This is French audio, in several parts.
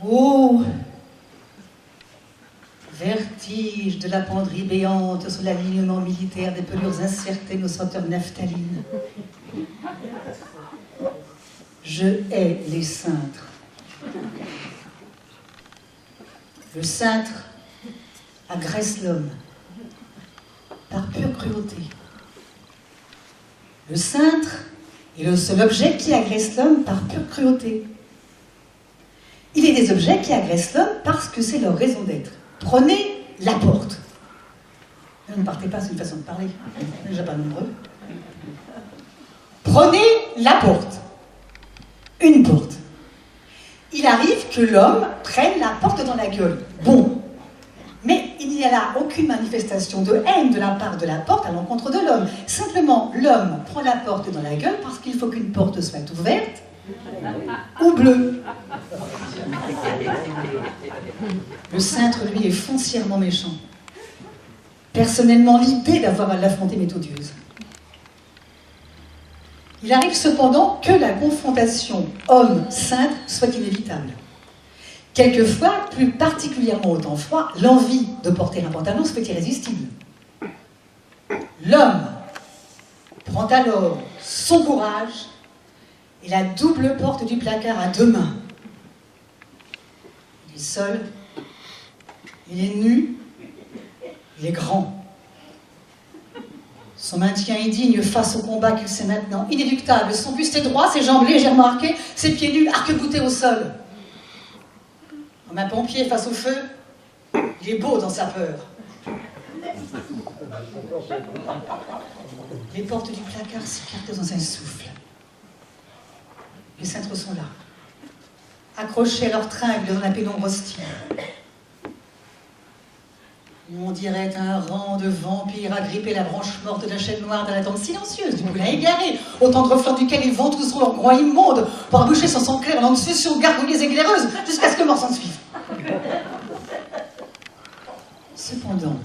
Oh, vertige de la penderie béante sur l'alignement militaire des pelures incertaines aux senteurs naphtaline. Je hais les cintres. Le cintre agresse l'homme par pure cruauté. Le cintre est le seul objet qui agresse l'homme par pure cruauté. Il est des objets qui agressent l'homme parce que c'est leur raison d'être. Prenez la porte. Ne partez pas, c'est une façon de parler. On n'est déjà pas nombreux. Prenez la porte. Une porte. Il arrive que l'homme prenne la porte dans la gueule. Bon. Mais il n'y a là aucune manifestation de haine de la part de la porte à l'encontre de l'homme. Simplement, l'homme prend la porte dans la gueule parce qu'il faut qu'une porte soit ouverte ou bleue. Le cintre, lui, est foncièrement méchant. Personnellement, l'idée d'avoir à l'affronter m'est odieuse. Il arrive cependant que la confrontation homme-cintre soit inévitable. Quelquefois, plus particulièrement au temps froid, l'envie de porter un pantalon se fait irrésistible. L'homme prend alors son courage et la double porte du placard à deux mains. Il est seul, il est nu, il est grand. Son maintien est digne face au combat qu'il sait maintenant, inéluctable. Son buste est droit, ses jambes légèrement arquées, ses pieds nus arc-boutés au sol. Comme un pompier face au feu, il est beau dans sa peur. Les portes du placard s'écartent dans un souffle. Les cintres sont là, accrochés à leurs tringles dans la pénombre hostile. On dirait un rang de vampires agrippés la branche morte de la chaîne noire dans la tente silencieuse du poulain égaré, au tendre flanc duquel ils ventousseront leurs groins immondes pour aboucher sans sang clair en succion gargouillées éclaireuses jusqu'à ce que mort s'en suive. Cependant,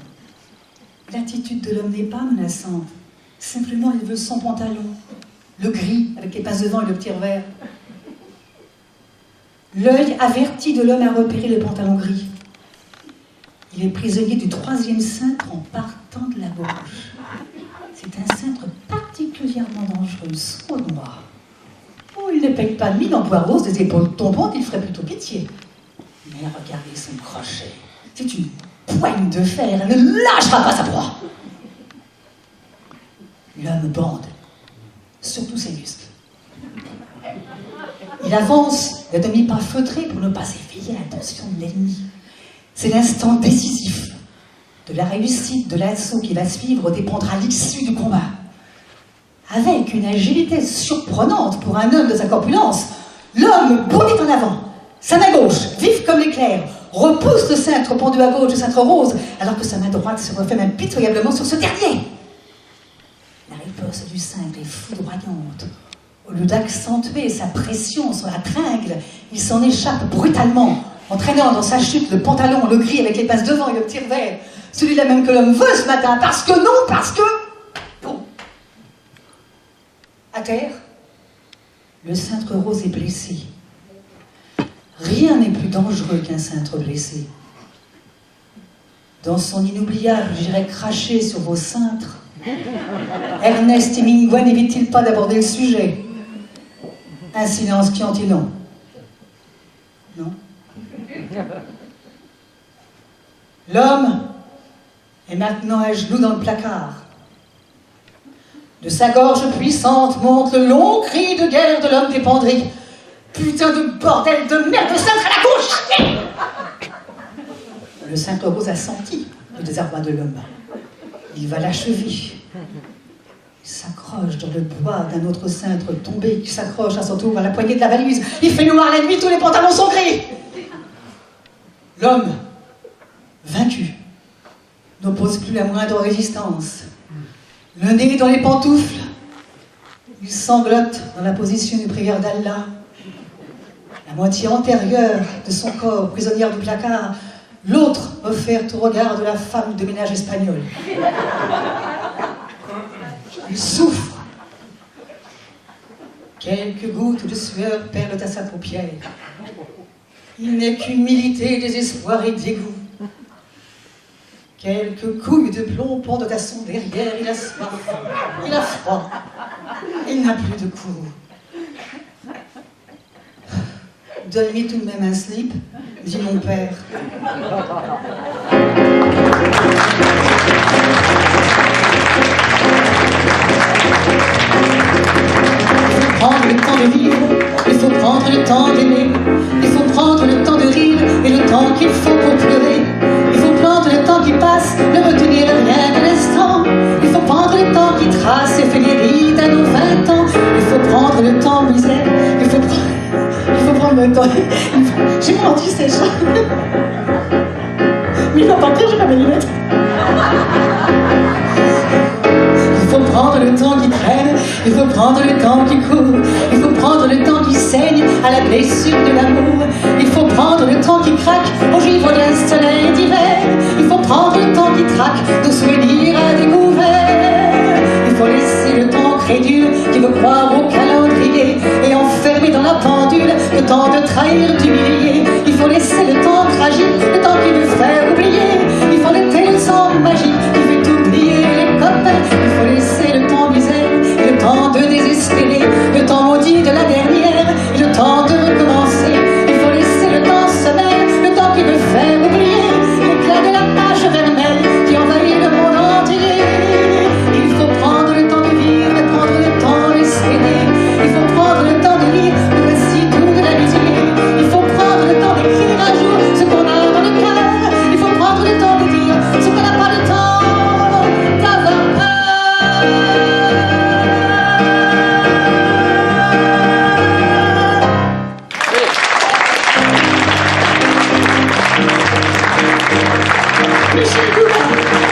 l'attitude de l'homme n'est pas menaçante. Simplement, il veut son pantalon, le gris avec les passes devant et le petit revers. L'œil averti de l'homme a repéré le pantalon gris. Il est prisonnier du troisième cintre en partant de la gauche. C'est un cintre particulièrement dangereux, sournois. Oh, il ne paye pas de mine en bois rose, des épaules tombantes, il ferait plutôt pitié. Mais regardez son crochet. C'est une poigne de fer, elle ne lâchera pas sa proie. L'homme bande, surtout ses muscles. Il avance d'un demi-pas feutré pour ne pas éveiller l'attention de l'ennemi. C'est l'instant décisif de la réussite de l'assaut qui va suivre dépendra l'issue du combat. Avec une agilité surprenante pour un homme de sa corpulence, l'homme bondit en avant. Sa main gauche, vive comme l'éclair, repousse le cintre pendu à gauche du cintre rose, alors que sa main droite se referme impitoyablement sur ce dernier. La riposte du cintre est foudroyante. Au lieu d'accentuer sa pression sur la tringle, il s'en échappe brutalement, entraînant dans sa chute le pantalon, le gris avec les passes devant et le petit revers, celui-là même que l'homme veut ce matin, parce que non, parce que... Bon. À terre, le cintre rose est blessé. Rien n'est plus dangereux qu'un cintre blessé. Dans son inoubliable, j'irai cracher sur vos cintres, Ernest Hemingway n'évite-t-il pas d'aborder le sujet? Un silence qui en dit long. Non? L'homme est maintenant à genoux dans le placard. De sa gorge puissante monte le long cri de guerre de l'homme des penderies. Putain de bordel de merde de cintre à la gauche! Le cintre rose a senti le désarroi de l'homme. Il va l'achever. Il s'accroche dans le bois d'un autre cintre tombé qui s'accroche à son tour à la poignée de la valise. Il fait noir la nuit, tous les pantalons sont gris. L'homme, vaincu, n'oppose plus la moindre résistance. Le nez dans les pantoufles, il sanglote dans la position du prière d'Allah. La moitié antérieure de son corps, prisonnière du placard, l'autre offerte au regard de la femme de ménage espagnole. Il souffre. Quelques gouttes de sueur perlent à sa paupière. Il n'est qu'humilité, désespoir et dégoût. Quelques couilles de plomb pendent à son derrière. Il a soif, il a froid, il n'a plus de cou. Donne-lui tout de même un slip, dit mon père. Il faut prendre le temps de vivre, il faut prendre le temps d'aimer, il faut prendre le temps de rire et le temps qu'il faut pour pleurer. Il faut prendre le temps qui passe, ne retenir rien de l'instant. Il faut prendre le temps qui trace et fait les rides à nos 20 ans. Il faut prendre le temps, misère, il faut prendre le temps. J'ai mon anti-sèche. Mais il va pas pire, j'ai pas mes lunettes. Il faut prendre le temps qui traîne, il faut prendre le temps qui court, il faut prendre le temps qui saigne à la blessure de l'amour. Il faut prendre le temps qui craque au givre d'un soleil d'hiver. Il faut prendre le temps qui traque nos souvenirs à découvert. Il faut laisser le temps crédule qui veut croire au calendrier et enfermer dans la pendule le temps de trahir, d'humilier. Il faut laisser le temps tragique, le temps qui veut faire oublier. Il faut laisser le sang magique qui fait oublier les copains. Il faut laisser le temps misère, le temps de désespérer, le temps maudit de la dernière et le temps de recommencer. Il faut laisser le temps sommeil, le temps qui veut faire oublier l'éclat de la page vermeille qui envahit le monde entier. Il faut prendre le temps de vivre et prendre le temps de s'aimer. Il faut prendre le temps de lire le récit doux de l'amitié. Il faut prendre le temps d'écrire un jour ce qu'on a dans le cœur. Il faut prendre le temps de dire ce qu'on n'a pas le temps d'avoir peur. Michel Goulard.